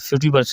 50%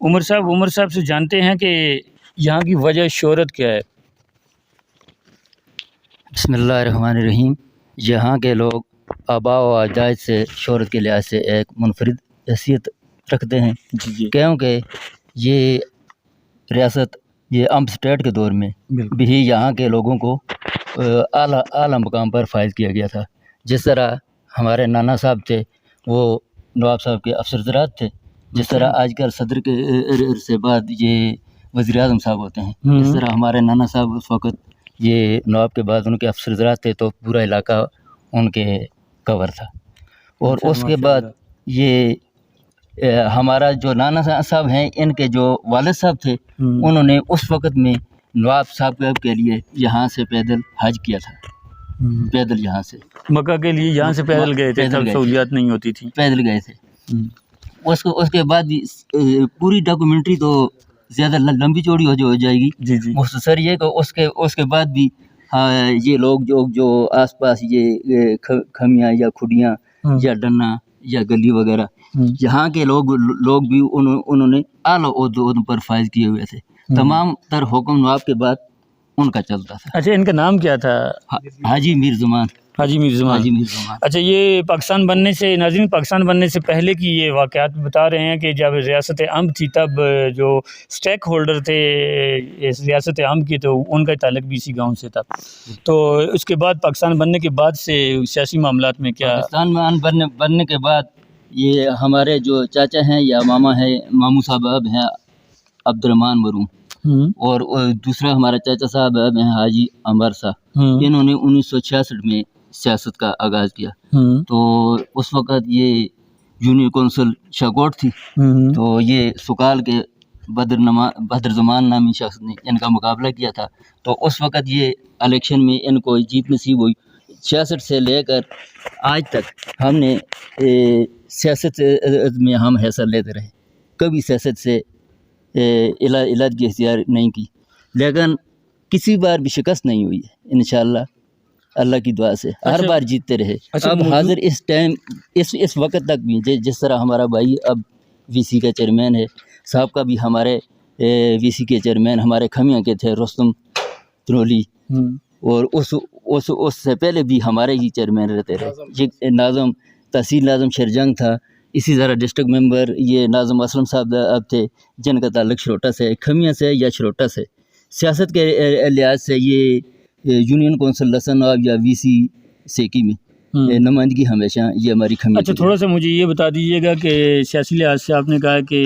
عمر صاحب سے جانتے ہیں کہ یہاں کی وجہ شہرت کیا ہے؟ بسم اللہ الرحمن الرحیم. یہاں کے لوگ آباء و اجداد سے شہرت کے لحاظ سے ایک منفرد حیثیت رکھتے ہیں، جی کیونکہ یہ ریاست یہ امپ اسٹیٹ کے دور میں بالکل بھی یہاں کے لوگوں کو اعلیٰ مقام پر فائز کیا گیا تھا. جس طرح ہمارے نانا صاحب تھے وہ نواب صاحب کے افسر زراعت تھے، جس طرح آج کل صدر کے سے بعد یہ وزیر اعظم صاحب ہوتے ہیں، اس طرح ہمارے نانا صاحب اس وقت یہ نواب کے بعد ان کے افسر زراعت تھے، تو پورا علاقہ ان کے کور تھا. اور اس کے بعد یہ ہمارا جو نانا صاحب ہیں ان کے جو والد صاحب تھے انہوں نے اس وقت میں نواب صاحب کے لیے یہاں سے پیدل حج کیا تھا، پیدل یہاں سے مکہ کے لیے یہاں سے پیدل گئے تھے، تب سہولیات نہیں ہوتی تھی، پیدل گئے تھے. اس کے بعد پوری ڈاکومنٹری تو زیادہ لمبی چوڑی ہو جائے گی. جی مختصر یہ کہ اس کے بعد بھی یہ لوگ جو آس پاس یہ کھمیاں یا کھڈیاں یا ڈنا یا گلی وغیرہ یہاں کے لوگ بھی انہوں نے اعلیٰ عہدوں پر فائز کیے ہوئے تھے. تمام تر حکم نواب کے بعد ان کا چلتا تھا. اچھا، ان کا نام کیا تھا؟ حاجی میر زمان. اچھا، یہ پاکستان بننے سے، ناظرین، پاکستان بننے سے پہلے کی یہ واقعات بتا رہے ہیں کہ جب ریاست امن تھی تب جو سٹیک ہولڈر تھے اس ریاست امن کے تو ان کا تعلق بھی اسی گاؤں سے تھا. تو اس کے بعد پاکستان بننے کے بعد سے سیاسی معاملات میں کیا؟ پاکستان بننے کے بعد یہ ہمارے جو چاچا ہیں یا ماما ہے، ماموں صاحب ہیں عبد الرحمان مرحوم، اور دوسرا ہمارا چاچا صاحب ہیں حاجی عمر صاحب. انہوں نے 1966 میں سیاست کا آغاز کیا. تو اس وقت یہ یونین کونسل شاکوٹ تھی، تو یہ سکال کے بدر زمان نامی شخص نے ان کا مقابلہ کیا تھا. تو اس وقت یہ الیکشن میں ان کو جیت نصیب ہوئی. 66 سے لے کر آج تک ہم نے سیاست میں ہم حصہ لیتے رہے، کبھی سیاست سے علاج کی اختیار نہیں کی، لیکن کسی بار بھی شکست نہیں ہوئی ہے. انشاءاللہ اللہ کی دعا سے ہر بار جیتتے رہے. اب حاضر اس ٹائم اس وقت تک بھی جس طرح ہمارا بھائی اب وی سی کا چیئرمین ہے، صاحب کا بھی ہمارے وی سی کے چیئرمین ہمارے کھمیاں کے تھے رستم تنولی، اور اس سے پہلے بھی ہمارے ہی چیئرمین رہتے رہے. یہ ناظم تحصیل ناظم شیرجنگ تھا، اسی طرح ڈسٹرکٹ ممبر یہ ناظم اسلم صاحب اب تھے جن کا تعلق شروٹا سے، کھمیاں سے یا شروٹا سے. سیاست کے لحاظ سے یہ یونین کونسل لسن نواب یا وی سی سیکی میں نمائندگی ہمیشہ یہ ہماری کھمیاں. اچھا، تھوڑا سا مجھے یہ بتا دیجیے گا کہ سیاسی لحاظ سے آپ نے کہا کہ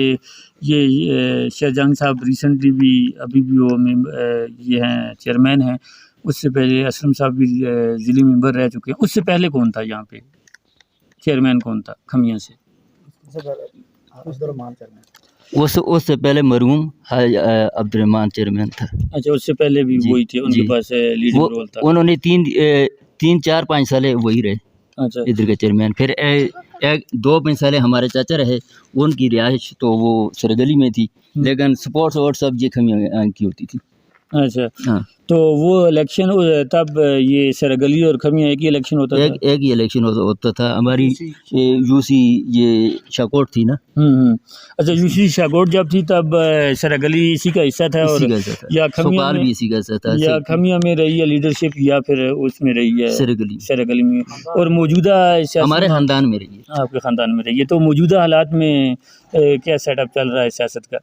یہ شیرجنگ صاحب ریسنٹلی بھی ابھی بھی وہ یہ ہیں چیئرمین ہیں، اس سے پہلے اسلم صاحب بھی ضلعی ممبر رہ چکے ہیں. اس سے پہلے کون تھا یہاں پہ چیئرمین، کون تھا کھمیاں سے؟ اس سے پہلے مرحوم عبد الرحمان چیئرمین تھا. اچھا، اس سے پہلے بھی وہی تھے، ان کے پاس لیڈنگ رول تھا. انہوں نے 3-4-5 سال وہی رہے ادھر کے چیئرمین. پھر 2-5 سال ہمارے چاچا رہے، ان کی رہائش تو وہ سرگلی میں تھی، لیکن سپورٹس اور سب یہ کھمیاں کی ہوتی تھی. اچھا، تو وہ الیکشن تب یہ سرگلی اور کھمیاں ایک ہی الیکشن ہوتا تھا؟ ایک ہی الیکشن ہوتا تھا. ہماری یو سی یہ شاکوٹ تھی نا. اچھا، یو سی شاکوٹ جب تھی تب سرگلی اسی کا حصہ تھا، اور یا کھمیاں بھی اسی کا حصہ تھا، یا کھمیاں میں رہی ہے لیڈرشپ یا پھر اس میں رہی ہے سرگلی میں؟ اور موجودہ ہمارے خاندان میں رہی ہے. آپ کے خاندان میں رہی ہے. تو موجودہ حالات میں کیا سیٹ اپ چل رہا ہے سیاست کا؟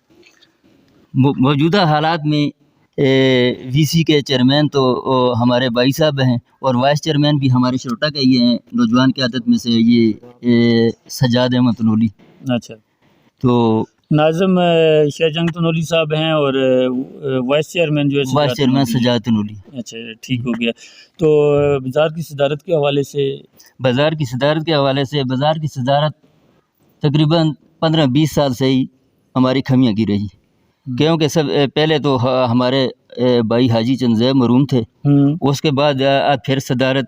موجودہ حالات میں وی سی کے چیئرمین تو ہمارے بھائی صاحب ہیں، اور وائس چیئرمین بھی ہمارے شروٹا کے ہی ہیں نوجوان قیادت میں سے، یہ سجاد احمد تنولی. اچھا، تو ناظم شیرجنگ تنولی صاحب ہیں، اور وائس چیئرمین جو ہے وائس چیئرمین سجاد تنولی. اچھا، ٹھیک ہو گیا. تو بازار کی صدارت کے حوالے سے؟ بازار کی صدارت تقریباً 15-20 سال سے ہی ہماری کھمیاں کی رہی، کیونکہ سب پہلے تو ہمارے بھائی حاجی چنزیب مرحوم تھے، اس کے بعد پھر صدارت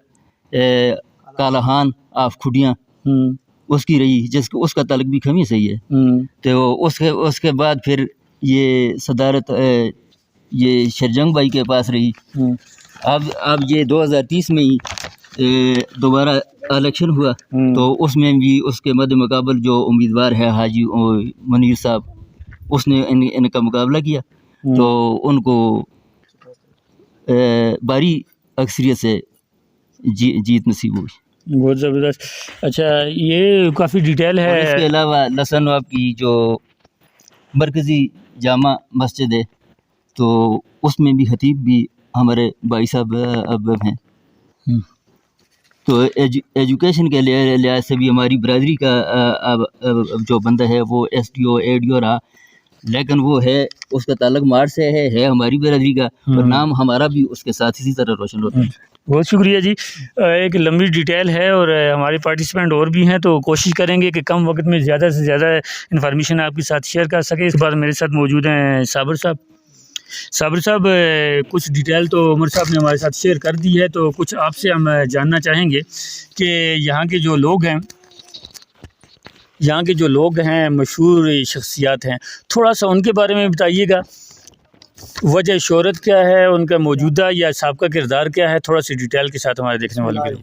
کالہان آف کھڈیاں اس کی رہی، اس کا تعلق بھی کھمی سے ہی ہے. تو اس کے بعد پھر یہ صدارت یہ شیرجنگ بھائی کے پاس رہی. اب یہ 2030 میں ہی دوبارہ الیکشن ہوا، تو اس میں بھی اس کے مد مقابل جو امیدوار ہے حاجی منیر صاحب، اس نے ان کا مقابلہ کیا تو ان کو بھاری اکثریت سے جیت نصیب ہوئی. بہت زبردست. اچھا یہ کافی ڈیٹیل اور اس کے ہے. علاوہ لسن نواب کی جو مرکزی جامع مسجد ہے تو اس میں بھی خطیب بھی ہمارے بھائی صاحب اب ہیں. تو ایجوکیشن کے لحاظ سے بھی ہماری برادری کا جو بندہ ہے وہ ایس ڈی او اے ڈی او رہا, لیکن وہ ہے اس کا تعلق مار سے ہے ہماری برادری کا, اور نام ہمارا بھی اس کے ساتھ اسی طرح روشن ہوتا ہے. بہت شکریہ جی. ایک لمبی ڈیٹیل ہے اور ہمارے پارٹیسپینٹ اور بھی ہیں تو کوشش کریں گے کہ کم وقت میں زیادہ سے زیادہ انفارمیشن آپ کے ساتھ شیئر کر سکیں. اس بار میرے ساتھ موجود ہیں صابر صاحب. صابر صاحب کچھ ڈیٹیل تو عمر صاحب نے ہمارے ساتھ شیئر کر دی ہے, تو کچھ آپ سے ہم جاننا چاہیں گے کہ یہاں کے جو لوگ ہیں مشہور شخصیات ہیں, تھوڑا سا ان کے بارے میں بتائیے گا. وجہ شہرت کیا ہے, ان کا موجودہ یا سابقہ کردار کیا ہے, تھوڑا سی ڈیٹیل کے ساتھ ہمارے دیکھنے والے کے لیے.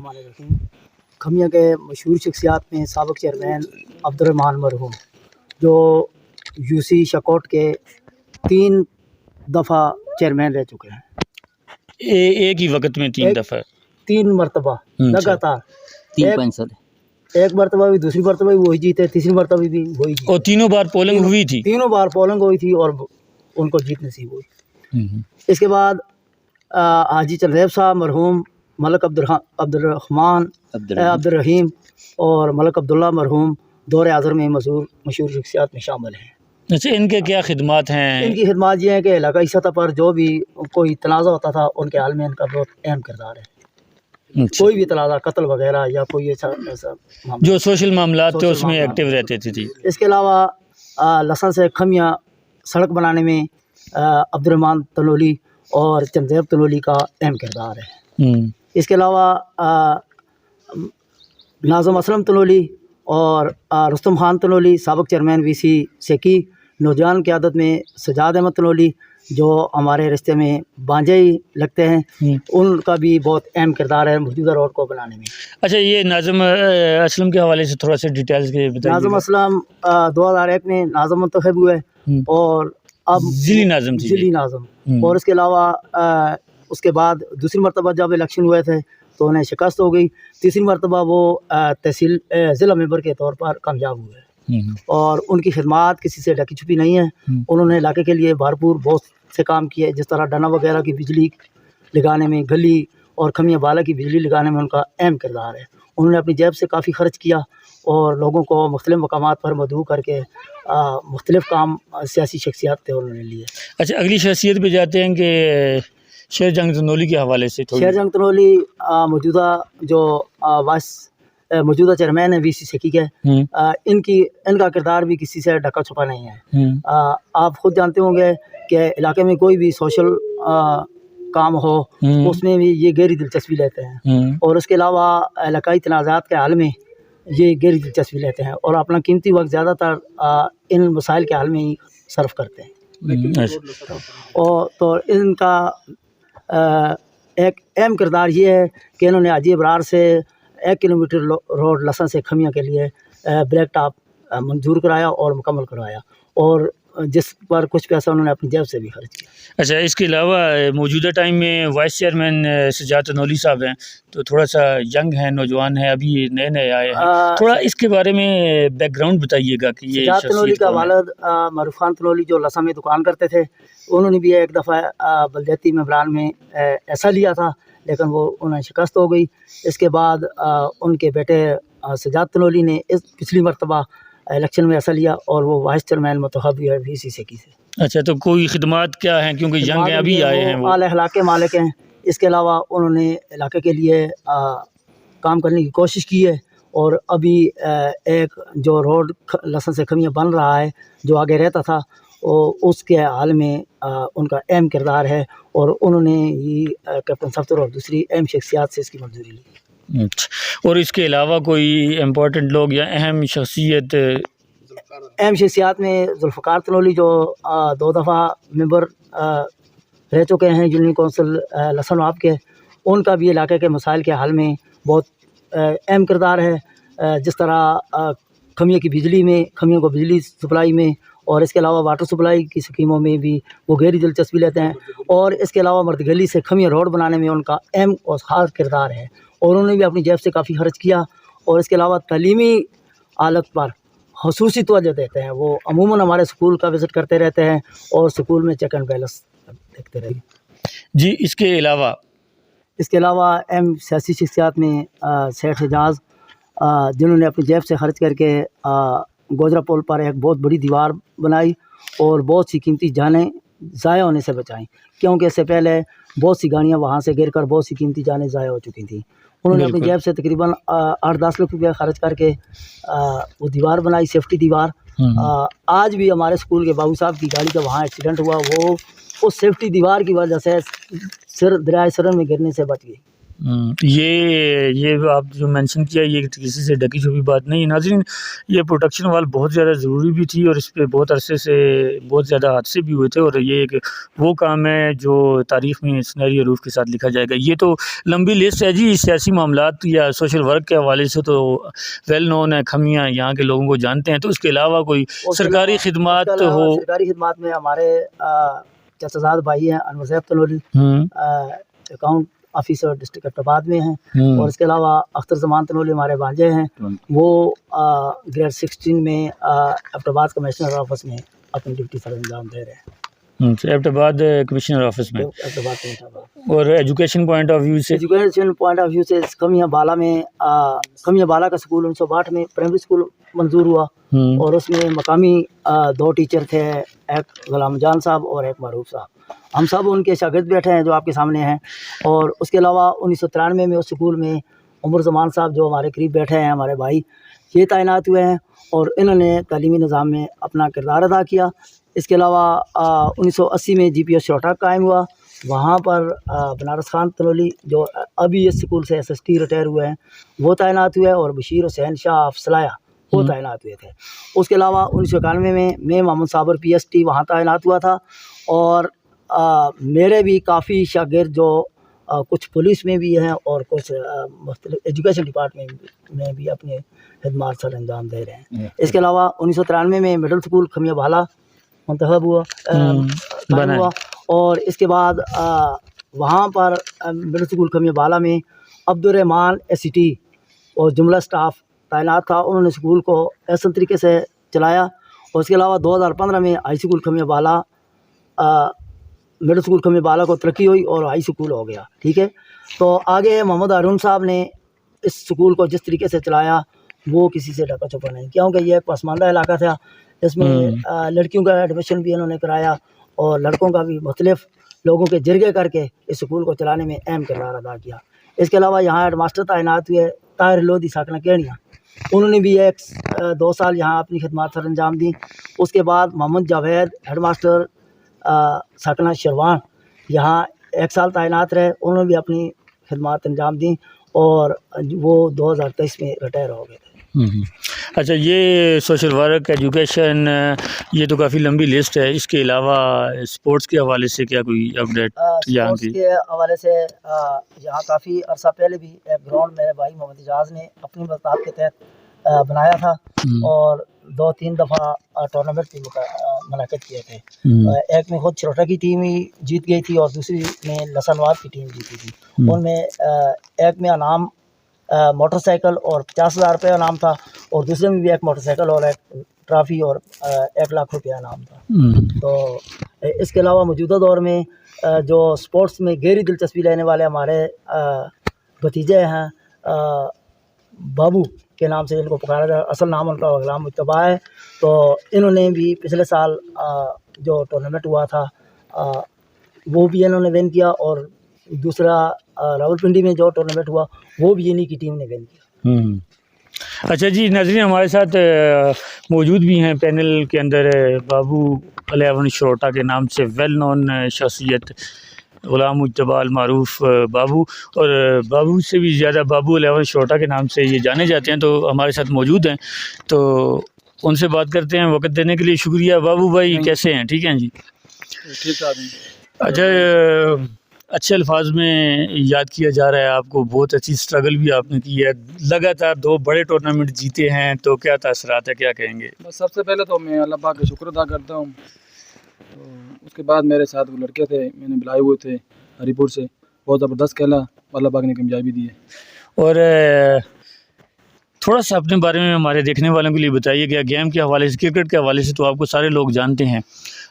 کھمیا کے مشہور شخصیات میں سابق چیئرمین عبدالرحمان مرحوم جو یو سی شکوٹ کے 3 دفعہ چیئرمین رہ چکے ہیں. ایک ہی وقت میں 3 دفعہ 3 مرتبہ لگاتار. 3-5 سال ایک مرتبہ بھی, دوسری مرتبہ بھی وہی جیتے, تیسری مرتبہ بھی وہی جیتے, اور تینوں بار پولنگ ہوئی تھی. تینوں بار پولنگ ہوئی تھی اور ان کو جیت نصیب ہوئی. اس کے بعد حاجی چلریب صاحب مرحوم, ملک عبدالرحمان عبدالرحیم اور ملک عبداللہ مرحوم دور اعظم میں مشہور شخصیات میں شامل ہیں. اچھا ان کے کیا خدمات ہیں؟ ان کی خدمات یہ ہیں کہ علاقائی سطح پر جو بھی کوئی تنازع ہوتا تھا ان کے حل میں ان کا بہت اہم کردار ہے. کوئی بھی تنازع, قتل وغیرہ یا کوئی ایسا جو سوشل معاملات تھے اس میں ایکٹیو رہتے تھے. جی. اس کے علاوہ لسن سے کھمیا سڑک بنانے میں عبدالرحمان تنولی اور چندیب تنولی کا اہم کردار ہے. اس کے علاوہ ناظم اسلم تنولی اور رستم خان تنولی سابق چیئرمین وی سی سیکی, نوجوان قیادت میں سجاد احمد تنولی جو ہمارے رشتے میں بانجے ہی لگتے ہیں, ان کا بھی بہت اہم کردار ہے موجودہ روڈ کو بنانے میں. اچھا یہ ناظم اسلم کے حوالے سے تھوڑا سا ڈیٹیلز کے بتائیے. ناظم اسلم 2001 میں ناظم منتخب ہوئے اور اب ضلعی ناظم, اور اس کے علاوہ اس کے بعد دوسری مرتبہ جب الیکشن ہوئے تھے تو انہیں شکست ہو گئی. تیسری مرتبہ وہ تحصیل ضلع ممبر کے طور پر کامیاب ہوئے اور ان کی خدمات کسی سے ڈھکی چھپی نہیں ہیں. انہوں نے علاقے کے لیے بھرپور بہت سے کام کیے, جس طرح ڈنا وغیرہ کی بجلی لگانے میں, گلی اور کھمیا بالا کی بجلی لگانے میں ان کا اہم کردار ہے. انہوں نے اپنی جیب سے کافی خرچ کیا اور لوگوں کو مختلف مقامات پر مدعو کر کے مختلف کام سیاسی شخصیات تھے انہوں نے لیے. اچھا اگلی شخصیت پہ جاتے ہیں کہ شیر جنگ تنولی کے حوالے سے. شیر جنگ تنولی موجودہ جو موجودہ چیئرمین ہیں وی سی سیکی کے, ان کا کردار بھی کسی سے ڈھکا چھپا نہیں ہے. آپ خود جانتے ہوں گے کہ علاقے میں کوئی بھی سوشل کام ہو اس میں بھی یہ گہری دلچسپی لیتے ہیں, اور اس کے علاوہ علاقائی تنازعات کے حل میں یہ گہری دلچسپی لیتے ہیں اور اپنا قیمتی وقت زیادہ تر ان مسائل کے حل میں ہی صرف کرتے ہیں. اور تو ان کا ایک اہم کردار یہ ہے کہ انہوں نے حاجی ابرار سے 1 کلومیٹر روڈ لسن سے کھمیا کے لیے بلیک ٹاپ منظور کرایا اور مکمل کروایا, اور جس پر کچھ پیسہ انہوں نے اپنی جیب سے بھی خرچ کیا. اچھا اس کے علاوہ موجودہ ٹائم میں وائس چیئرمین سجاد تنولی صاحب ہیں, تو تھوڑا سا ینگ ہیں, نوجوان ہیں, ابھی نئے آئے ہیں, تھوڑا اس کے بارے میں بیک گراؤنڈ بتائیے گا کہ یہ سجاد تنولی کا والد معروف خان تنولی جو لسن میں دکان کرتے تھے, انہوں نے بھی ایک دفعہ بلدیاتی ممبران میں ایسا لیا تھا لیکن وہ انہیں شکست ہو گئی. اس کے بعد ان کے بیٹے سجاد تنولی نے پچھلی مرتبہ الیکشن میں ایسا لیا اور وہ وائس چیئرمین منتخب ہوئے وی سی سیکی سے. اچھا تو کوئی خدمات کیا ہیں, کیونکہ ینگ ہیں ابھی آئے ہیں, وہ اعلی اخلاق کے مالک ہیں. اس کے علاوہ انہوں نے علاقے کے لیے کام کرنے کی کوشش کی ہے, اور ابھی ایک جو روڈ لسن سے کھمیا بن رہا ہے جو آگے رہتا تھا, اس کے حال میں ان کا اہم کردار ہے, اور انہوں نے ہی کیپٹن صفدر اور دوسری اہم شخصیات سے اس کی منظوری لی. اور اس کے علاوہ کوئی امپورٹنٹ لوگ یا اہم شخصیات میں ذوالفقار تنولی جو 2 دفعہ ممبر رہ چکے ہیں یونین کونسل لسن نواب کے, ان کا بھی علاقے کے مسائل کے حل میں بہت اہم کردار ہے. جس طرح کھمیا کی بجلی میں, کھمیا کو بجلی سپلائی میں اور اس کے علاوہ واٹر سپلائی کی اسکیموں میں بھی وہ گہری دلچسپی لیتے ہیں، اور اس کے علاوہ مرد گلی سے کھمیا روڈ بنانے میں ان کا اہم اور خاص کردار ہے، اور انہوں نے بھی اپنی جیب سے کافی خرچ کیا، اور اس کے علاوہ تعلیمی حالت پر خصوصی توجہ دیتے ہیں، وہ عموماً ہمارے اسکول کا وزٹ کرتے رہتے ہیں اور اسکول میں چیک اینڈ بیلنس دیکھتے رہتے ہیں۔ جی اس کے علاوہ اہم سیاسی شخصیات میں سیٹھ حجاز، جنہوں نے اپنی جیب سے خرچ کر کے گوجرا پول پر ایک بہت بڑی دیوار بنائی اور بہت سی قیمتی جانیں ضائع ہونے سے بچائیں، کیونکہ اس سے پہلے بہت سی گاڑیاں وہاں سے گر کر بہت سی قیمتی جانیں ضائع ہو چکی تھیں۔ انہوں نے اپنی بالکل۔ جیب سے تقریباً 8-10 لاکھ روپیہ خرچ کر کے وہ دیوار بنائی، سیفٹی دیوار۔ آج بھی ہمارے اسکول کے بابو صاحب کی گاڑی کا وہاں ایکسیڈنٹ ہوا، وہ اس سیفٹی دیوار کی وجہ سے دریائے سرن میں گرنے سے بچ گئی۔ یہ آپ جو مینشن کیا یہ کسی سے ڈکی چھپی بات نہیں ہے ناظرین، یہ پروٹیکشن وال بہت زیادہ ضروری بھی تھی، اور اس پہ بہت عرصے سے بہت زیادہ حادثے بھی ہوئے تھے، اور یہ ایک وہ کام ہے جو تاریخ میں سنہری حروف کے ساتھ لکھا جائے گا۔ یہ تو لمبی لسٹ ہے جی، سیاسی معاملات یا سوشل ورک کے حوالے سے تو ویل نون ہے، کھمیاں یہاں کے لوگوں کو جانتے ہیں، تو اس کے علاوہ کوئی سرکاری خدمات ہو؟ سرکاری خدمات میں ہمارے چچا زاد بھائی ہیں انور زیب Tanoli, account officer district Abbott آباد میں ہیں، اور اس کے علاوہ اختر زمان تنولی ہمارے بھانجے ہیں، وہ گریڈ 16 میں ایبٹ آباد کمشنر آفس میں اپنی ڈیوٹی سر انجام دے رہے ہیں، ایبٹ آباد کمشنر آفس میں۔ ایبٹ آباد کمشنر۔ اور ایجوکیشن پوائنٹ آف ویو سے کھمیا بالا میں کھمیا بالا کا سکول 1962 میں پرائمری سکول منظور ہوا، اور اس میں مقامی 2 ٹیچر تھے، ایک غلام جان صاحب اور ایک معروف صاحب، ہم سب ان کے شاگرد بیٹھے ہیں جو آپ کے سامنے ہیں۔ اور اس کے علاوہ 1993 میں اس سکول میں عمر زمان صاحب جو ہمارے قریب بیٹھے ہیں، ہمارے بھائی، یہ تعینات ہوئے ہیں، اور انہوں نے تعلیمی نظام میں اپنا کردار ادا کیا۔ اس کے علاوہ 1980 میں جی پی ایس شوٹا قائم ہوا، وہاں پر بنارس خان تنولی جو ابھی اس سکول سے SST ریٹائر ہوئے ہیں وہ تعینات ہوئے، اور بشیر حسین شاہ افسلایہ وہ تعینات ہوئے تھے۔ اس کے علاوہ 1991 میں محمد صابر PST وہاں تعینات ہوا تھا، اور میرے بھی کافی شاگرد جو کچھ پولیس میں بھی ہیں اور کچھ مختلف ایجوکیشن ڈپارٹمنٹ میں بھی اپنے خدمات سر انجام دے رہے ہیں۔ اس کے علاوہ 1993 میں مڈل سکول کھمیا بھالا منتخب ہوا قائم ہوا، اور اس کے بعد وہاں پر مڈل سکول کھمیا بالا میں عبدالرحمان SCT اور جملہ سٹاف تعینات تھا، انہوں نے سکول کو احسن طریقے سے چلایا۔ اور اس کے علاوہ 2015 میں ہائی سکول کھمیا بالا مڈل سکول کھمیا بالا کو ترقی ہوئی اور ہائی سکول ہو گیا، ٹھیک ہے۔ تو آگے محمد ہارون صاحب نے اس سکول کو جس طریقے سے چلایا وہ کسی سے ڈھکا چھپا نہیں، کیونکہ یہ ایک پسماندہ علاقہ تھا، اس میں لڑکیوں کا ایڈمیشن بھی انہوں نے کرایا، اور لڑکوں کا بھی مختلف لوگوں کے جرگے کر کے اس سکول کو چلانے میں اہم کردار ادا کیا۔ اس کے علاوہ یہاں ہیڈ ماسٹر تعینات ہوئے طاہر لودھی ساکنہ کیڑیاں، انہوں نے بھی 2 سال یہاں اپنی خدمات سر انجام دیں۔ اس کے بعد محمد جاوید ہیڈ ماسٹر ساکنہ شروان یہاں 1 سال تعینات رہے، انہوں نے بھی اپنی خدمات انجام دیں، اور وہ 2023 میں ریٹائر ہو گئے تھے۔ اچھا، یہ سوشل ورک، ایجوکیشن، یہ تو کافی لمبی لسٹ ہے، اس کے علاوہ اسپورٹس کے حوالے سے کیا کوئی اپڈیٹ یہاں کی؟ اسپورٹس کے حوالے سے یہاں کافی عرصہ پہلے بھی ایک گراؤنڈ میرے بھائی محمد اجاز نے اپنی مستحق کے تحت بنایا تھا، اور 2-3 دفعہ ٹورنامنٹ بھی منعقد کیے تھے۔ ایک میں خود چروٹا کی ٹیم ہی جیت گئی تھی، اور دوسری میں لسنواد کی ٹیم جیتی تھی۔ ان میں ایک میں انعام موٹر سائیکل اور 50,000 روپے انعام تھا، اور دوسرے میں بھی ایک موٹر سائیکل اور ایک ٹرافی اور 1 لاکھ روپیہ انعام تھا۔ تو اس کے علاوہ موجودہ دور میں جو سپورٹس میں گہری دلچسپی لینے والے ہمارے بھتیجے ہیں، بابو کے نام سے ان کو پکارا جائے، اصل نام ان کا غلام مجتبیٰ ہے، تو انہوں نے بھی پچھلے سال جو ٹورنامنٹ ہوا تھا وہ بھی انہوں نے ون کیا، اور دوسرا راولپنڈی میں جو ٹورنامنٹ ہوا وہ بھی انہی کی ٹیم نے ون کیا۔ اچھا جی، ناظرین ہمارے ساتھ موجود بھی ہیں پینل کے اندر بابو 11 شروٹا کے نام سے ویل نون شخصیت غلام مجتبیٰ المعروف بابو، اور بابو سے بھی زیادہ بابو 11 شروٹا کے نام سے یہ جانے جاتے ہیں، تو ہمارے ساتھ موجود ہیں، تو ان سے بات کرتے ہیں۔ وقت دینے کے لیے شکریہ۔ بابو بھائی کیسے ہیں؟ ٹھیک ہیں جی؟ ٹھیک ہے۔ اچھا، اچھے الفاظ میں یاد کیا جا رہا ہے آپ کو. بہت اچھی اسٹرگل بھی آپ نے کی ہے, لگاتار 2 بڑے ٹورنامنٹ جیتے ہیں, تو کیا تاثرات ہے, کیا کہیں گے؟ بس سب سے پہلے تو میں اللہ پاک کا شکر ادا کرتا ہوں. تو اس کے بعد میرے ساتھ وہ لڑکے تھے, میں نے بلائے ہوئے تھے ہری پور سے, بہت زبردست کھیلا, اللہ پاک نے کامیابی دی ہے. اور تھوڑا سا اپنے بارے میں ہمارے دیکھنے والوں کے لیے بتائیے کہ گیم کے حوالے سے, کرکٹ کے حوالے سے تو آپ کو سارے لوگ جانتے ہیں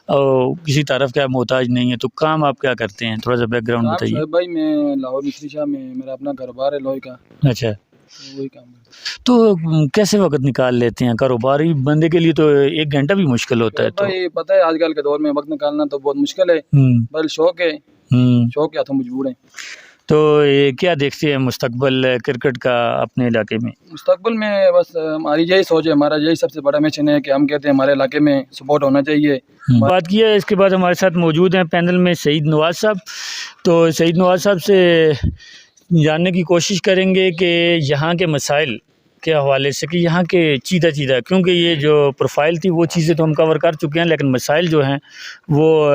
اور کسی تعارف کا محتاج نہیں ہے, تو کام آپ کیا کرتے ہیں, تھوڑا سا بیک گراؤنڈ بتائیے. صاحب بھائی میں لاہور مصری شاہ میں میرا اپنا کاروبار ہے لوہے کا, اچھا, وہی کام کرتا ہوں. تو کیسے وقت نکال لیتے ہیں؟ کاروباری بندے کے لیے تو 1 گھنٹہ بھی مشکل ہوتا ہے. تو بھائی پتہ ہے آج کل کے دور میں وقت نکالنا تو بہت مشکل ہے, بل شوق ہے, شوق کے ہاتھوں مجبور ہیں. تو کیا دیکھتے ہیں مستقبل کرکٹ کا اپنے علاقے میں؟ مستقبل میں بس ہماری یہی سوچ ہے, ہمارا یہی سب سے بڑا مشن ہے کہ ہم کہتے ہیں ہمارے علاقے میں سپورٹ ہونا چاہیے. بات کیا ہے. اس کے بعد ہمارے ساتھ موجود ہیں پینل میں سعید نواز صاحب. تو سعید نواز صاحب سے جاننے کی کوشش کریں گے کہ یہاں کے مسائل کے حوالے سے, کہ یہاں کے چیدہ کیونکہ یہ جو پروفائل تھی وہ چیزیں تو ہم کور کر چکے ہیں, لیکن مسائل جو ہیں وہ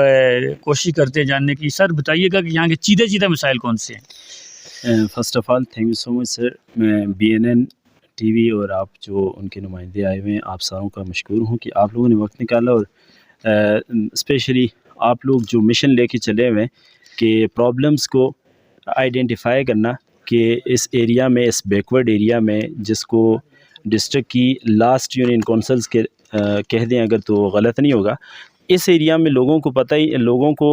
کوشش کرتے ہیں جاننے کی. سر بتائیے گا کہ یہاں کے چیدہ مسائل کون سے ہیں؟ First of all thank you so much sir. میں BNN TV اور آپ جو ان کے نمائندے آئے ہوئے ہیں, آپ ساروں کا مشکور ہوں کہ آپ لوگوں نے وقت نکالا, اور اسپیشلی آپ لوگ جو مشن لے کے چلے ہوئے ہیں کہ پرابلمس کو آئیڈینٹیفائی کرنا, کہ اس ایریا میں, اس بیکورڈ ایریا میں, جس کو ڈسٹرکٹ کی لاسٹ یونین کونسلز کے کہہ دیں اگر تو غلط نہیں ہوگا, اس ایریا میں لوگوں کو پتہ ہی, لوگوں کو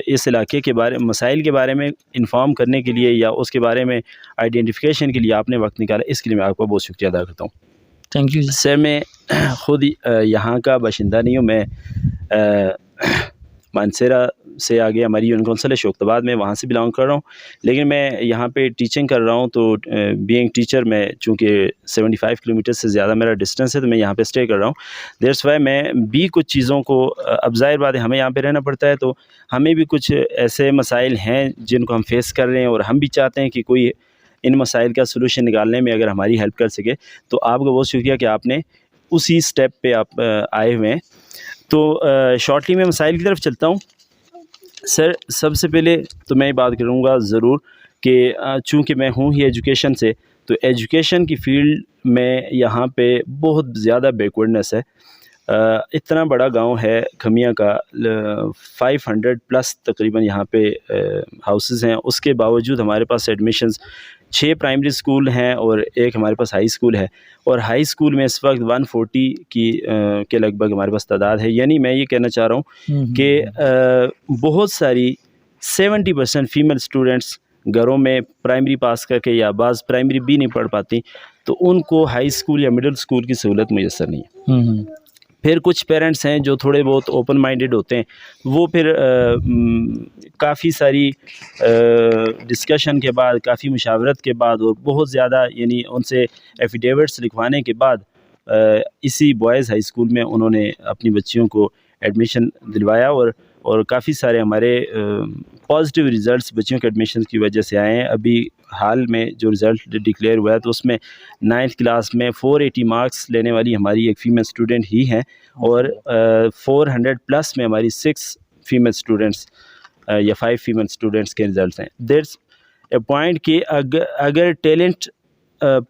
اس علاقے کے بارے مسائل کے بارے میں انفارم کرنے کے لیے یا اس کے بارے میں آئیڈینٹیفیکیشن کے لیے آپ نے وقت نکالا, اس کے لیے میں آپ کا بہت شکریہ ادا کرتا ہوں. Thank you sir. میں خود یہاں کا باشندہ نہیں ہوں, میں مانسیرا سے آگے ہماری یونین کونسل ہے شوکت آباد میں, وہاں سے بلانگ کر رہا ہوں, لیکن میں یہاں پہ ٹیچنگ کر رہا ہوں. تو بینگ ٹیچر میں چونکہ 75 کلومیٹر سے زیادہ میرا ڈسٹینس ہے, تو میں یہاں پہ اسٹے کر رہا ہوں. دیٹس وائی میں بھی کچھ چیزوں کو, اب ظاہر بات ہے ہمیں یہاں پہ رہنا پڑتا ہے, تو ہمیں بھی کچھ ایسے مسائل ہیں جن کو ہم فیس کر رہے ہیں, اور ہم بھی چاہتے ہیں کہ کوئی ان مسائل کا سلوشن نکالنے میں اگر ہماری ہیلپ کر سکے. تو آپ کا بہت شکریہ کہ آپ نے اسی سٹیپ پہ آپ آئے ہوئے ہیں. تو شارٹلی میں مسائل کی طرف چلتا ہوں. سر سب سے پہلے تو میں یہ بات کروں گا ضرور کہ چونکہ میں ہوں ہی ایجوکیشن سے, تو ایجوکیشن کی فیلڈ میں یہاں پہ بہت زیادہ بیکورڈنس ہے. اتنا بڑا گاؤں ہے کھمیا کا, 500+ تقریباً یہاں پہ ہاؤسز ہیں, اس کے باوجود ہمارے پاس ایڈمیشنز 6 پرائمری اسکول ہیں اور ایک ہمارے پاس ہائی اسکول ہے, اور ہائی اسکول میں اس وقت 140 کے لگ بھگ ہمارے پاس تعداد ہے. یعنی میں یہ کہنا چاہ رہا ہوں کہ بہت ساری 70% فیمیل اسٹوڈنٹس گھروں میں پرائمری پاس کر کے, یا بعض پرائمری بھی نہیں پڑھ پاتی, تو ان کو ہائی اسکول یا مڈل اسکول کی سہولت میسر نہیں ہے. پھر کچھ پیرنٹس ہیں جو تھوڑے بہت اوپن مائنڈڈ ہوتے ہیں, وہ پھر کافی ساری ڈسکشن کے بعد, کافی مشاورت کے بعد, اور بہت زیادہ یعنی ان سے ایفیڈیوٹس لکھوانے کے بعد اسی بوائز ہائی اسکول میں انہوں نے اپنی بچیوں کو ایڈمیشن دلوایا, اور کافی سارے ہمارے پازیٹیو ریزلٹس بچیوں کے ایڈمیشن کی وجہ سے آئے ہیں. ابھی حال میں جو رزلٹ ڈکلیئر ہوا ہے, تو اس میں 9th کلاس میں 480 مارکس لینے والی ہماری ایک فیمیل اسٹوڈنٹ ہی ہیں, اور 400+ میں ہماری 6 فیمیل اسٹوڈنٹس یا 5 فیمیل اسٹوڈنٹس کے رزلٹس ہیں. دیٹس اے پوائنٹ کہ اگر ٹیلنٹ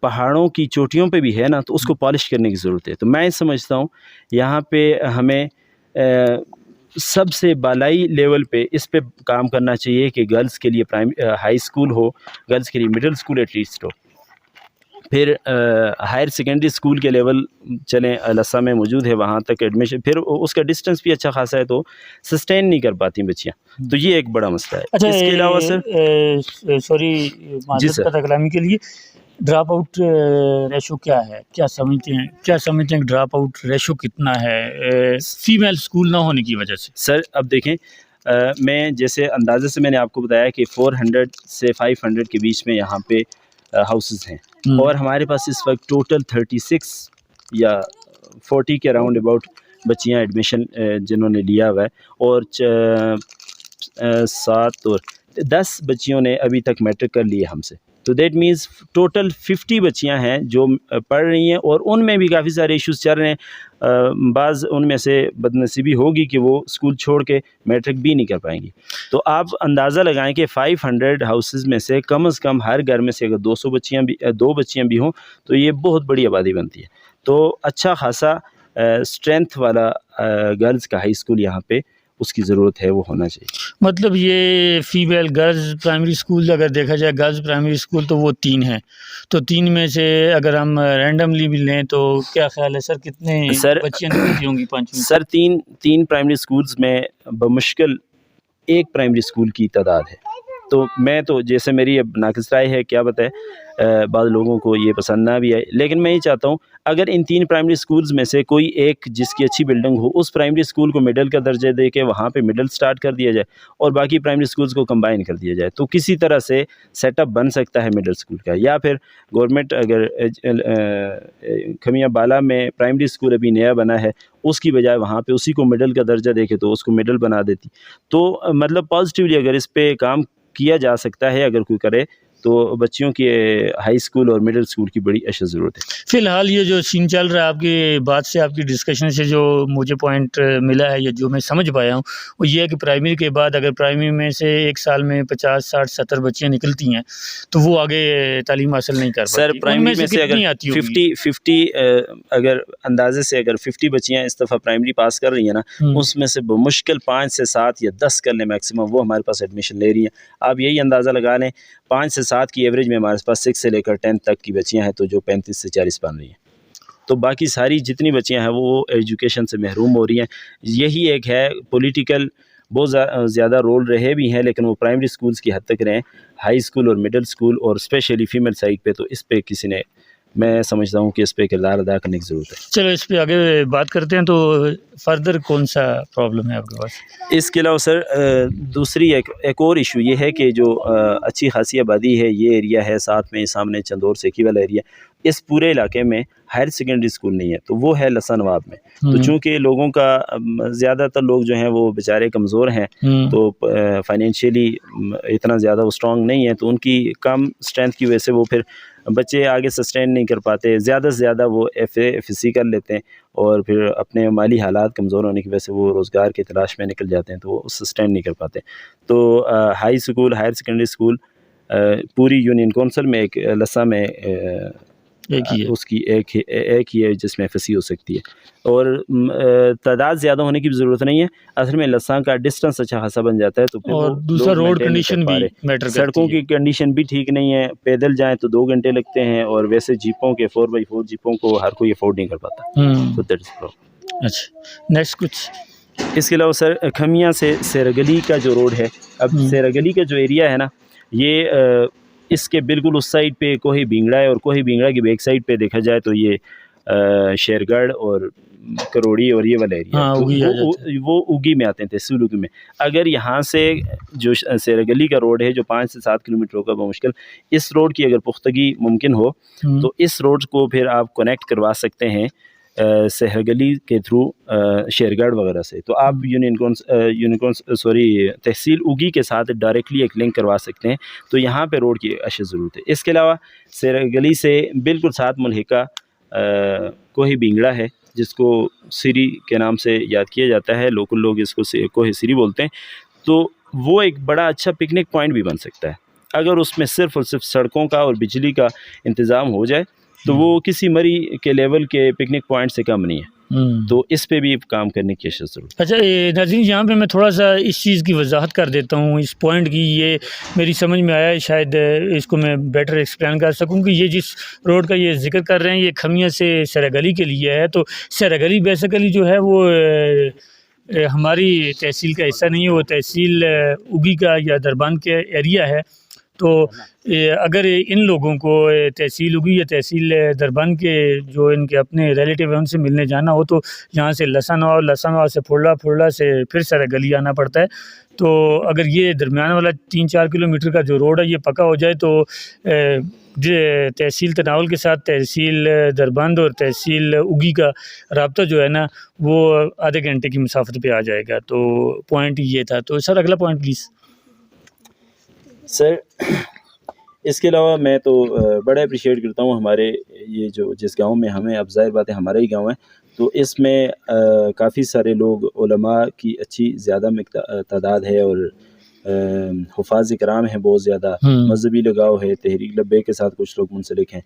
پہاڑوں کی چوٹیوں پہ بھی ہے نا, تو اس کو پالش کرنے کی ضرورت ہے. تو میں سمجھتا ہوں یہاں پہ ہمیں سب سے بالائی لیول پہ اس پہ کام کرنا چاہیے کہ گرلز کے لیے ہائی اسکول ہو, گرلز کے لیے مڈل اسکول ایٹ لیسٹ ہو. پھر ہائر سیکنڈری اسکول کے لیول چلیں, لسا میں موجود ہے, وہاں تک ایڈمیشن, پھر اس کا ڈسٹینس بھی اچھا خاصا ہے, تو سسٹین نہیں کر پاتی بچیاں. تو یہ ایک بڑا مسئلہ ہے. اچھا, اس کے علاوہ سر سوری معذرت قطع کلامی کے لیے, ڈراپ آؤٹ ریشو کیا ہے, کیا سمجھتے ہیں ڈراپ آؤٹ ریشو کتنا ہے فیمیل اسکول نہ ہونے کی وجہ سے؟ سر اب دیکھیں, میں جیسے اندازے سے میں نے آپ کو بتایا کہ 400 سے 500 کے بیچ میں یہاں پہ ہاؤسز ہیں, اور ہمارے پاس اس وقت ٹوٹل 36 یا 40 کے اراؤنڈ اباؤٹ بچیاں ایڈمیشن جنہوں نے لیا ہوا ہے, اور 7 اور 10 بچیوں نے ابھی تک میٹرک کر لی ہے ہم سے. تو دیٹ مینس ٹوٹل 50 بچیاں ہیں جو پڑھ رہی ہیں, اور ان میں بھی کافی سارے ایشوز چل رہے ہیں. بعض ان میں سے بدنصیبی ہوگی کہ وہ اسکول چھوڑ کے میٹرک بھی نہیں کر پائیں گی. تو آپ اندازہ لگائیں کہ 500 ہاؤسز میں سے کم از کم ہر گھر میں سے اگر 200 بچیاں بھی 2 بچیاں بھی ہوں تو یہ بہت بڑی آبادی بنتی ہے. تو اچھا خاصا اسٹرینتھ والا گرلز کا ہائی اسکول یہاں پہ اس کی ضرورت ہے, وہ ہونا چاہیے. مطلب یہ فیمیل گرلز پرائمری اسکول اگر دیکھا جائے گرلز پرائمری اسکول تو وہ 3 ہیں, تو 3 میں سے اگر ہم رینڈملی بھی لیں تو کیا خیال ہے سر کتنے بچیاں نکلتی ہوں گی 5 میں؟ سر تین پرائمری اسکولز میں بمشکل ایک پرائمری اسکول کی تعداد ہے. تو میں تو جیسے میری اب ناقص رائے ہے, کیا بتائے, بعض لوگوں کو یہ پسند نہ بھی آئے, لیکن میں یہ چاہتا ہوں اگر ان 3 پرائمری اسکولز میں سے کوئی ایک جس کی اچھی بلڈنگ ہو اس پرائمری اسکول کو مڈل کا درجہ دے کے وہاں پہ مڈل سٹارٹ کر دیا جائے اور باقی پرائمری اسکولز کو کمبائن کر دیا جائے, تو کسی طرح سے سیٹ اپ بن سکتا ہے مڈل اسکول کا. یا پھر گورنمنٹ اگر کھمیاں بالا میں پرائمری اسکول ابھی نیا بنا ہے, اس کی بجائے وہاں پہ اسی کو مڈل کا درجہ دے کے تو اس کو مڈل بنا دیتی. تو مطلب پازیٹیولی اگر اس پہ کام کیا جا سکتا ہے, اگر کوئی کرے تو بچیوں کی ہائی اسکول اور مڈل اسکول کی بڑی اشد ضرورت ہے. فی الحال یہ جو سین چل رہا ہے آپ کی بات سے, آپ کی ڈسکشن سے جو مجھے پوائنٹ ملا ہے یا جو میں سمجھ پایا ہوں وہ یہ ہے کہ پرائمری کے بعد اگر پرائمری میں سے ایک سال میں 50 60 70 بچیاں نکلتی ہیں تو وہ آگے تعلیم حاصل نہیں کر پاتی. سر پرائمری میں سے اگر 50 اگر اندازے سے اگر 50 بچیاں اس دفعہ پرائمری پاس کر رہی ہیں نا, اس میں سے بمشکل 5 سے 7 یا 10 کر لیں میکسیمم, وہ ہمارے پاس ایڈمیشن لے رہی ہیں. آپ یہی اندازہ لگا لیں 5 سے 7 کی ایوریج میں ہمارے پاس 6 سے لے کر 10 تک کی بچیاں ہیں, تو جو 35 سے 40 بن رہی ہیں. تو باقی ساری جتنی بچیاں ہیں وہ ایجوکیشن سے محروم ہو رہی ہیں. یہی ایک ہے پولیٹیکل بہت زیادہ رول رہے بھی ہیں, لیکن وہ پرائمری اسکولز کی حد تک رہیں. ہائی اسکول اور مڈل اسکول اور اسپیشلی فیمیل سائڈ پہ تو اس پہ کسی نے, میں سمجھتا ہوں کہ اس پہ کردار ادا کرنے کی ضرورت ہے. چلو اس پہ آگے بات کرتے ہیں. تو فردر کون سا پرابلم ہے آپ کے پاس؟ اس کے علاوہ سر دوسری ایک اور ایشو یہ ہے کہ جو اچھی خاصی آبادی ہے, یہ ایریا ہے ساتھ میں سامنے چندور سیکی والا ایریا, اس پورے علاقے میں ہائر سیکنڈری اسکول نہیں ہے, تو وہ ہے لسا نواب میں. تو چونکہ لوگوں کا زیادہ تر لوگ جو ہیں وہ بیچارے کمزور ہیں, تو فائنینشیلی اتنا زیادہ وہ اسٹرانگ نہیں ہے, تو ان کی کم اسٹرینتھ کی وجہ سے وہ پھر بچے آگے سسٹین نہیں کر پاتے. زیادہ سے زیادہ وہ FA کر لیتے ہیں, اور پھر اپنے مالی حالات کمزور ہونے کی وجہ سے وہ روزگار کی تلاش میں نکل جاتے ہیں, تو وہ سسٹین نہیں کر پاتے. تو high school higher secondary school پوری یونین کونسل میں ایک لسا میں اس کی ایک ہی ہے جس میں FSC ہو سکتی ہے, اور تعداد زیادہ ہونے کی بھی ضرورت نہیں ہے. اصل میں لسا کا ڈسٹنس اچھا خاصا بن جاتا ہے, تو پھر اور دوسرا روڈ کنڈیشن بھی میٹر کرتی ہے. سڑکوں کی کنڈیشن بھی ٹھیک نہیں ہے, پیدل جائیں تو 2 گھنٹے لگتے ہیں, اور ویسے جیپوں کے 4x4 جیپوں کو ہر کوئی افورڈ نہیں کر پاتا. تو دیٹس پرابلم. اچھا نیکسٹ کچھ اس کے علاوہ سر کھمیاں سے سیرگلی کا جو روڈ ہے, اب سیرگلی کا جو ایریا ہے نا, یہ اس کے بالکل اس سائڈ پہ کوہی بینگڑا ہے, اور کوہی بینگڑا کی بیک سائڈ پہ دیکھا جائے تو یہ شیرگڑھ اور کروڑی اور یہ والا ایریا, وہ اوگی میں آتے ہیں, تحصیل اوگی میں. اگر یہاں سے جو سیرگلی کا روڈ ہے جو 5 سے 7 کلومیٹر ہوگا بمشکل, اس روڈ کی اگر پختگی ممکن ہو تو اس روڈ کو پھر آپ کنیکٹ کروا سکتے ہیں سہرگلی کے تھرو شیرگڑھ وغیرہ سے. تو آپ تحصیل اوگی کے ساتھ ڈائریکٹلی ایک لنک کروا سکتے ہیں, تو یہاں پہ روڈ کی اشد ضرورت ہے. اس کے علاوہ سہرگلی سے بالکل ساتھ ملحقہ کوہی بینگڑا ہے, جس کو سری کے نام سے یاد کیا جاتا ہے, لوکل لوگ اس کو کوہی سری بولتے ہیں. تو وہ ایک بڑا اچھا پکنک پوائنٹ بھی بن سکتا ہے اگر اس میں صرف اور صرف سڑکوں کا اور بجلی کا انتظام ہو جائے, تو وہ کسی مری کے لیول کے پکنک پوائنٹ سے کم نہیں ہے. تو اس پہ بھی کام کرنے کی ضرورت. اچھا ناظرین, یہاں پہ میں تھوڑا سا اس چیز کی وضاحت کر دیتا ہوں, اس پوائنٹ کی. یہ میری سمجھ میں آیا ہے, شاید اس کو میں بیٹر ایکسپلین کر سکوں کہ یہ جس روڈ کا یہ ذکر کر رہے ہیں یہ کھمیاں سے سیرگلی کے لیے ہے. تو سیرگلی بیسیکلی جو ہے وہ ہماری تحصیل کا حصہ نہیں ہے, وہ تحصیل اوگی کا یا دربند کے ایریا ہے. تو اگر ان لوگوں کو تحصیل اوگی یا تحصیل دربند کے جو ان کے اپنے ریلیٹیو ہیں ان سے ملنے جانا ہو, تو یہاں سے لسا نواب سے پھرلا سے پھر سیرگلی آنا پڑتا ہے. تو اگر یہ درمیان والا 3-4 کلومیٹر کا جو روڈ ہے یہ پکا ہو جائے تو تحصیل تناول کے ساتھ تحصیل دربند اور تحصیل اوگی کا رابطہ جو ہے نا وہ آدھے گھنٹے کی مسافت پہ آ جائے گا. تو پوائنٹ یہ تھا. تو سر اگلا پوائنٹ پلیز. سر اس کے علاوہ میں تو بڑا اپریشیٹ کرتا ہوں ہمارے یہ جو جس گاؤں میں ہمیں، اب ظاہر بات ہے ہمارا ہی گاؤں ہے، تو اس میں کافی سارے لوگ علماء کی اچھی زیادہ تعداد ہے، اور حفاظ کرام ہیں بہت زیادہ، مذہبی لگاؤ ہے، تحریک لبیک کے ساتھ کچھ لوگ منسلک ہیں،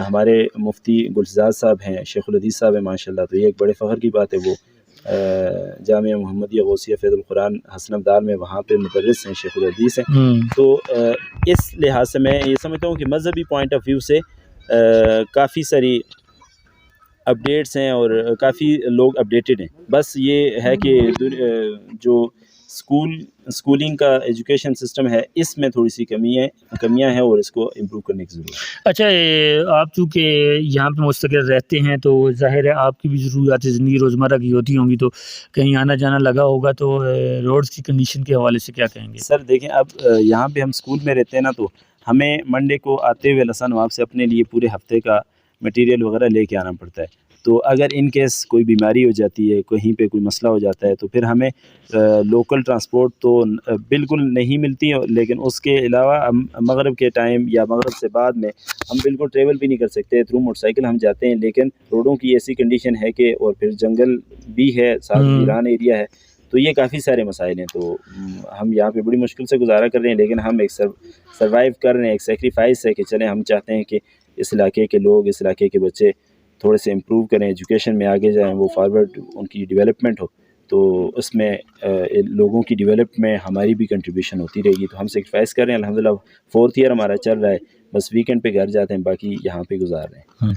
ہمارے مفتی گلزار صاحب ہیں، شیخ الحدیث صاحب ہیں ماشاءاللہ، تو یہ ایک بڑے فخر کی بات ہے، وہ جامعہ محمدیہ غوثیہ فیض القرآن حسن ابدال میں وہاں پہ مدرس ہیں، شیخ الحدیث ہیں. تو اس لحاظ سے میں یہ سمجھتا ہوں کہ مذہبی پوائنٹ آف ویو سے کافی ساری اپڈیٹس ہیں اور کافی لوگ اپڈیٹڈ ہیں. بس یہ ہے کہ جو اسکولنگ کا ایجوکیشن سسٹم ہے اس میں تھوڑی سی کمیاں ہیں اور اس کو امپروو کرنے کی ضرورت ہے. اچھا، آپ چونکہ یہاں پہ مستقل رہتے ہیں تو ظاہر ہے آپ کی بھی ضروریات زندگی روزمرہ کی ہوتی ہوں گی، تو کہیں آنا جانا لگا ہوگا، تو روڈز کی کنڈیشن کے حوالے سے کیا کہیں گے؟ سر دیکھیں، اب یہاں پہ ہم اسکول میں رہتے ہیں نا، تو ہمیں منڈے کو آتے ہوئے لسن وہاں سے اپنے لیے پورے ہفتے کا مٹیریل وغیرہ لے کے آنا پڑتا ہے. تو اگر ان کیس کوئی بیماری ہو جاتی ہے، کہیں پہ کوئی مسئلہ ہو جاتا ہے، تو پھر ہمیں لوکل ٹرانسپورٹ تو بالکل نہیں ملتی، لیکن اس کے علاوہ ہم مغرب کے ٹائم یا مغرب سے بعد میں ہم بالکل ٹریول بھی نہیں کر سکتے. تھرو موٹر سائیکل ہم جاتے ہیں، لیکن روڈوں کی ایسی کنڈیشن ہے کہ، اور پھر جنگل بھی ہے ساتھ، ویران ایریا ہے، تو یہ کافی سارے مسائل ہیں. تو ہم یہاں پہ بڑی مشکل سے گزارا کر رہے ہیں، لیکن ہم ایک سروائیو کر رہے ہیں، ایک سیکریفائس ہے کہ چلیں ہم چاہتے ہیں کہ اس علاقے کے لوگ، اس علاقے کے بچے تھوڑے سے امپروو کریں، ایجوکیشن میں آگے جائیں، وہ فارورڈ ان کی ڈیولپمنٹ ہو. تو اس میں لوگوں کی ڈیولپ میں ہماری بھی کنٹریبیوشن ہوتی رہے گی. تو ہم سیکریفائس کر رہے ہیں. الحمدللہ 4th ایئر ہمارا چل رہا ہے، بس ویکنڈ پہ گھر جاتے ہیں، باقی یہاں پہ گزار رہے ہیں.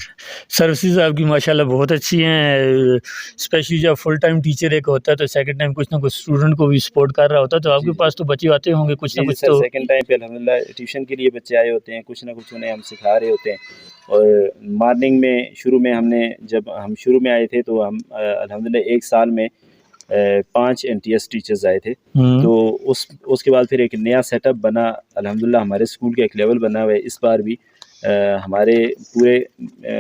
سروسز آپ کی ماشاءاللہ بہت اچھی ہیں، اسپیشلی جب فل ٹائم ٹیچر ایک ہوتا ہے تو سیکنڈ ٹائم کچھ نہ کچھ اسٹوڈنٹ کو بھی سپورٹ کر رہا ہوتا ہے. تو آپ کے پاس تو بچے آتے ہوں گے کچھ نہ کچھ. تو سیکنڈ ٹائم پہ الحمدللہ ٹیوشن کے لیے بچے آئے ہوتے ہیں، کچھ نہ کچھ انہیں ہم سکھا رہے ہوتے ہیں. اور مارننگ میں شروع میں جب ہم شروع میں آئے تھے تو ہم الحمدللہ ایک سال میں 5 NTS ٹیچرز آئے تھے. تو اس کے بعد پھر ایک نیا سیٹ اپ بنا الحمدللہ، ہمارے اسکول کا ایک لیول بنا ہوا ہے. اس بار بھی ہمارے پورے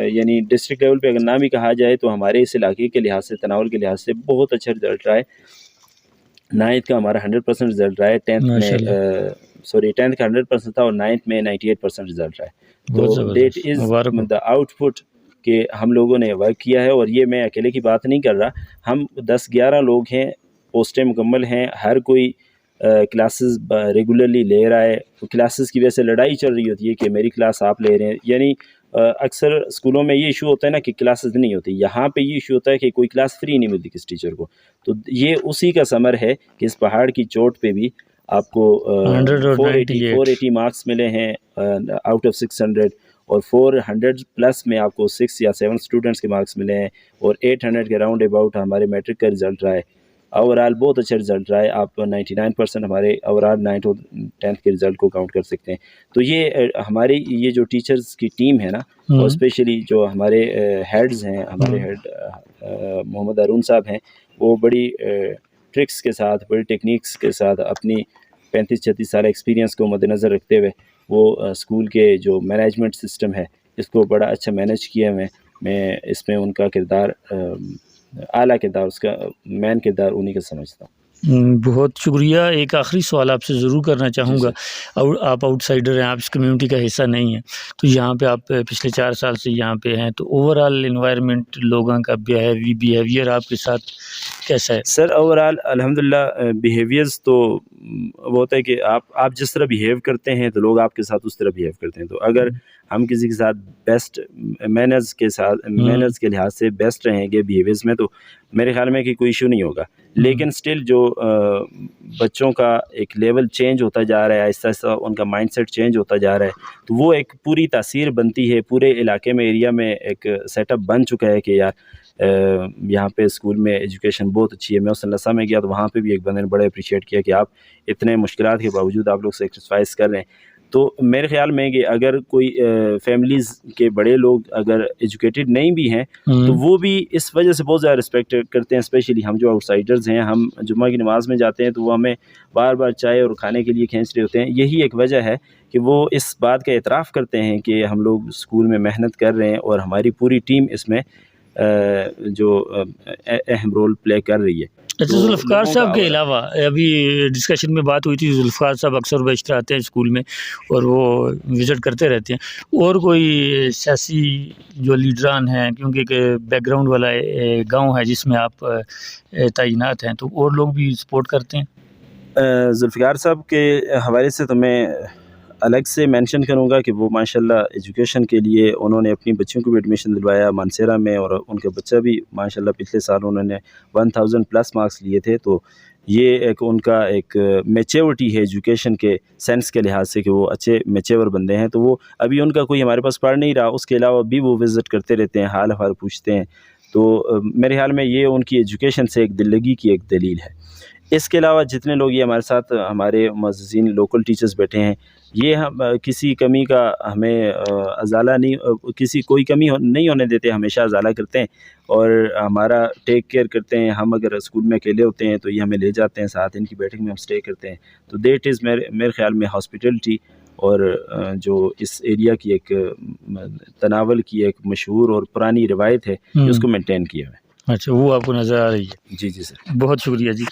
یعنی ڈسٹرکٹ لیول پہ اگر نام ہی کہا جائے تو ہمارے اس علاقے کے لحاظ سے، تناول کے لحاظ سے بہت اچھا رزلٹ رہا ہے. 9th کا ہمارا 100% رزلٹ رہا ہے، 10th کا 100% تھا، اور 9th میں 98% رزلٹ رہا ہے. تو that is the out put کہ ہم لوگوں نے ورک کیا ہے. اور یہ میں اکیلے کی بات نہیں کر رہا، ہم 10-11 لوگ ہیں، پوسٹیں مکمل ہیں، ہر کوئی کلاسز ریگولرلی لے رہا ہے. کلاسز کی وجہ سے لڑائی چل رہی ہوتی ہے کہ میری کلاس آپ لے رہے ہیں. یعنی اکثر اسکولوں میں یہ ایشو ہوتا ہے نا کہ کلاسز نہیں ہوتی، یہاں پہ یہ ایشو ہوتا ہے کہ کوئی کلاس فری نہیں ملتی کس ٹیچر کو. تو یہ اسی کا ثمر ہے کہ اس پہاڑ کی چوٹ پہ بھی آپ کو 480 مارکس ملے ہیں آؤٹ آف 600، اور 400+ میں آپ کو 6 یا 7 اسٹوڈنٹس کے مارکس ملے ہیں، اور 800 کے راؤنڈ اباؤٹ ہمارے میٹرک کا رزلٹ رہا ہے. اوور آل بہت اچھا رزلٹ رہا ہے. آپ 99% ہمارے اوور آل 9th اور 10th کے رزلٹ کو کاؤنٹ کر سکتے ہیں. تو یہ ہماری یہ جو ٹیچرز کی ٹیم ہے نا، اور اسپیشلی جو ہمارے ہیڈز ہیں، ہمارے ہیڈ محمد ہارون صاحب ہیں، وہ بڑی ٹرکس کے ساتھ، بڑی ٹیکنیکس کے ساتھ، اپنی 35-36 سال ایکسپیرینس کو مد نظر رکھتے ہوئے وہ اسکول کے جو مینجمنٹ سسٹم ہے اس کو بڑا اچھا مینیج کیا. میں اس میں ان کا کردار، اعلیٰ کردار، اس کا مین کردار انہی کا سمجھتا ہوں. بہت شکریہ. ایک آخری سوال آپ سے ضرور کرنا چاہوں گا. آپ آؤٹ سائڈر ہیں، آپ اس کمیونٹی کا حصہ نہیں ہیں، تو یہاں پہ آپ پچھلے 4 سال سے یہاں پہ ہیں، تو اوور آل انوائرمنٹ، لوگوں کا بیہیویئر آپ کے ساتھ کیسا ہے؟ سر اوور آل الحمدللہ بیہیویئرز تو وہ ہوتا ہے کہ آپ جس طرح بیہیو کرتے ہیں تو لوگ آپ کے ساتھ اس طرح بیہیو کرتے ہیں. تو اگر ہم کسی کے ساتھ بیسٹ مینرز کے لحاظ سے بیسٹ رہیں گے بیہیویئرز میں، تو میرے خیال میں کہ کوئی ایشو نہیں ہوگا. لیکن سٹل جو بچوں کا ایک لیول چینج ہوتا جا رہا ہے، آہستہ آہستہ ان کا مائنڈ سیٹ چینج ہوتا جا رہا ہے، تو وہ ایک پوری تاثیر بنتی ہے. پورے علاقے میں، ایریا میں ایک سیٹ اپ بن چکا ہے کہ یار یہاں پہ اسکول میں ایجوکیشن بہت اچھی ہے. میں اس لسا میں گیا تو وہاں پہ بھی ایک بندے نے بڑے اپریشیٹ کیا کہ آپ اتنے مشکلات کے باوجود آپ لوگ سیکریفائس کر رہے ہیں. تو میرے خیال میں کہ اگر کوئی فیملیز کے بڑے لوگ اگر ایجوکیٹڈ نہیں بھی ہیں تو وہ بھی اس وجہ سے بہت زیادہ رسپیکٹ کرتے ہیں. اسپیشلی ہم جو آؤٹ سائڈرز ہیں، ہم جمعہ کی نماز میں جاتے ہیں تو وہ ہمیں بار بار چائے اور کھانے کے لیے کھینچ رہے ہوتے ہیں. یہی ایک وجہ ہے کہ وہ اس بات کا اعتراف کرتے ہیں کہ ہم لوگ اسکول میں محنت کر رہے ہیں اور ہماری پوری ٹیم اس میں جو اہم رول پلے کر رہی ہے. اچھا، ذوالفقار صاحب کے علاوہ ابھی ڈسکشن میں بات ہوئی تھی، ذوالفقار صاحب اکثر و بیشتر آتے ہیں اسکول میں اور وہ وزٹ کرتے رہتے ہیں، اور کوئی سیاسی جو لیڈران ہیں، کیونکہ ایک بیک گراؤنڈ والا گاؤں ہے جس میں آپ تعینات ہیں، تو اور لوگ بھی سپورٹ کرتے ہیں؟ ذوالفقار صاحب کے حوالے سے تو میں الگ سے مینشن کروں گا کہ وہ ماشاءاللہ ایجوکیشن کے لیے انہوں نے اپنی بچیوں کو بھی ایڈمیشن دلوایا مانسیرا میں، اور ان کا بچہ بھی ماشاءاللہ پچھلے سال انہوں نے 1000 پلس مارکس لیے تھے. تو یہ ایک ان کا ایک میچیورٹی ہے ایجوکیشن کے سینس کے لحاظ سے کہ وہ اچھے میچیور بندے ہیں. تو وہ ابھی ان کا کوئی ہمارے پاس پڑھ نہیں رہا، اس کے علاوہ بھی وہ وزٹ کرتے رہتے ہیں، حال احوال پوچھتے ہیں. تو میرے خیال میں یہ ان کی ایجوکیشن سے ایک دل لگی کی ایک دلیل ہے. اس کے علاوہ جتنے لوگ یہ ہمارے ساتھ ہمارے معززین لوکل ٹیچرز بیٹھے ہیں، یہ ہم کسی کمی کا ہمیں ازالہ نہیں، کسی کوئی کمی نہیں ہونے دیتے، ہمیشہ ازالہ کرتے ہیں اور ہمارا ٹیک کیئر کرتے ہیں. ہم اگر اسکول میں اکیلے ہوتے ہیں تو یہ ہمیں لے جاتے ہیں ساتھ، ان کی بیٹھک میں ہم اسٹے کرتے ہیں. تو دیٹ از میرے خیال میں ہاسپٹیلٹی، اور جو اس ایریا کی ایک تناول کی ایک مشہور اور پرانی روایت ہے اس کو مینٹین کیا ہے. اچھا، وہ آپ کو نظر آ رہی ہے؟ جی سر، بہت شکریہ جی.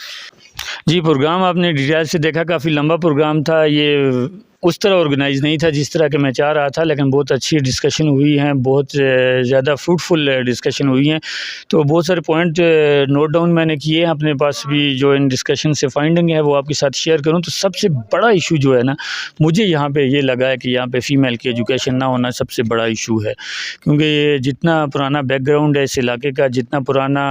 جی، پروگرام آپ نے ڈیٹیل سے دیکھا، کافی لمبا پروگرام تھا، یہ اس طرح آرگنائز نہیں تھا جس طرح کہ میں چاہ رہا تھا، لیکن بہت اچھی ڈسکشن ہوئی ہیں، بہت زیادہ فروٹفل ڈسکشن ہوئی ہیں. تو بہت سارے پوائنٹ نوٹ ڈاؤن میں نے کیے ہیں اپنے پاس بھی، جو ان ڈسکشن سے فائنڈنگ ہے وہ آپ کے ساتھ شیئر کروں. تو سب سے بڑا ایشو جو ہے نا، مجھے یہاں پہ یہ لگا ہے کہ یہاں پہ فیمیل کی ایجوکیشن نہ ہونا سب سے بڑا ایشو ہے، کیونکہ یہ جتنا پرانا بیک گراؤنڈ ہے اس علاقے کا، جتنا پرانا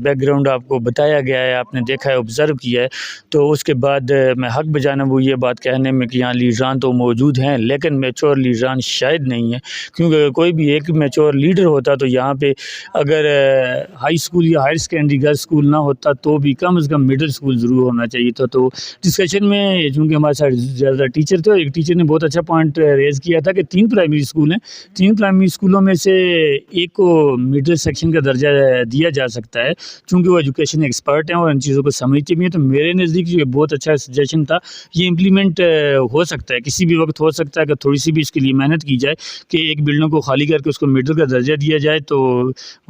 بیک گراؤنڈ آپ کو بتایا گیا ہے، آپ نے دیکھا ہے، آبزرو کیا ہے، تو اس کے بعد میں حق بجانب وہ یہ بات کہنے میں کہ یہاں لیڈران تو موجود ہیں لیکن میچور لیڈران شاید نہیں ہیں. کیونکہ کوئی بھی ایک میچور لیڈر ہوتا تو یہاں پہ اگر ہائی اسکول یا ہائر سیکنڈری گرلز اسکول نہ ہوتا تو بھی کم از کم مڈل اسکول ضرور ہونا چاہیے تھا. تو ڈسکشن میں چونکہ ہمارے ساتھ زیادہ ٹیچر تھے، ایک ٹیچر نے بہت اچھا پوائنٹ ریز کیا تھا کہ 3 پرائمری اسکول ہیں، 3 پرائمری اسکولوں میں سے ایک کو مڈل سیکشن کا درجہ دیا جا سکتا ہے، چونکہ وہ ایجوکیشن ایکسپرٹ ہیں اور ان چیزوں کو سمجھتے بھی ہیں. تو میرے نزدیک یہ بہت اچھا سجیشن تھا، یہ امپلیمنٹ ہو سکتا ہے، کسی بھی وقت ہو سکتا ہے کہ تھوڑی سی بھی اس کے لیے محنت کی جائے کہ ایک بلڈنگ کو خالی کر کے اس کو مڈل کا درجہ دیا جائے. تو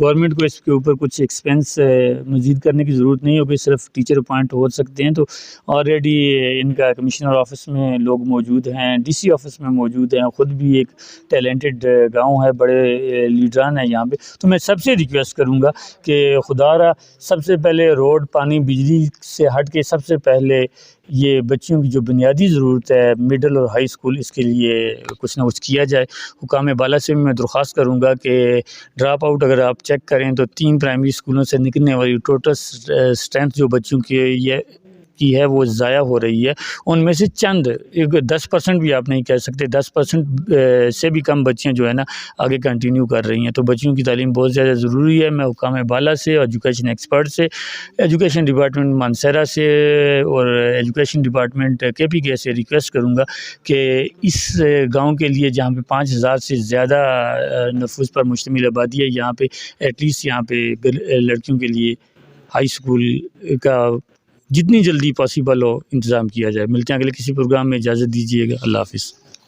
گورنمنٹ کو اس کے اوپر کچھ ایکسپینس مزید کرنے کی ضرورت نہیں ہوگی، صرف ٹیچر اپوائنٹ ہو سکتے ہیں. تو آلریڈی ان کا کمشنر آفس میں لوگ موجود ہیں، ڈی سی آفس میں موجود ہیں، خود بھی ایک ٹیلنٹڈ گاؤں ہے، بڑے لیڈران ہیں یہاں پہ. تو میں سب سے ریکویسٹ کروں گا کہ خدا را سب سے پہلے روڈ، پانی، بجلی سے ہٹ کے سب سے پہلے یہ بچیوں کی جو بنیادی ضرورت ہے مڈل اور ہائی اسکول، اس کے لیے کچھ نہ کچھ کیا جائے. حکام بالا سے میں درخواست کروں گا کہ ڈراپ آؤٹ اگر آپ چیک کریں تو 3 پرائمری اسکولوں سے نکلنے والی ٹوٹل اسٹرینتھ جو بچوں کی ہے وہ ضائع ہو رہی ہے. ان میں سے چند 10% بھی آپ نہیں کہہ سکتے، 10% سے بھی کم بچیاں جو ہے نا آگے کنٹینیو کر رہی ہیں. تو بچیوں کی تعلیم بہت زیادہ ضروری ہے. میں حکام بالا سے، ایجوکیشن ایکسپرٹ سے، ایجوکیشن ڈپارٹمنٹ مانسیرا سے اور ایجوکیشن ڈپارٹمنٹ کے پی کے سے ریکویسٹ کروں گا کہ اس گاؤں کے لیے جہاں پہ 5000 سے زیادہ نفوس پر مشتمل آبادی ہے، یہاں پہ ایٹ لیسٹ یہاں پہ لڑکیوں کے لیے ہائی اسکول کا جتنی جلدی پاسیبل ہو انتظام کیا جائے. ملتے ہیں اگلے کسی پروگرام میں، اجازت دیجیے گا، اللہ حافظ.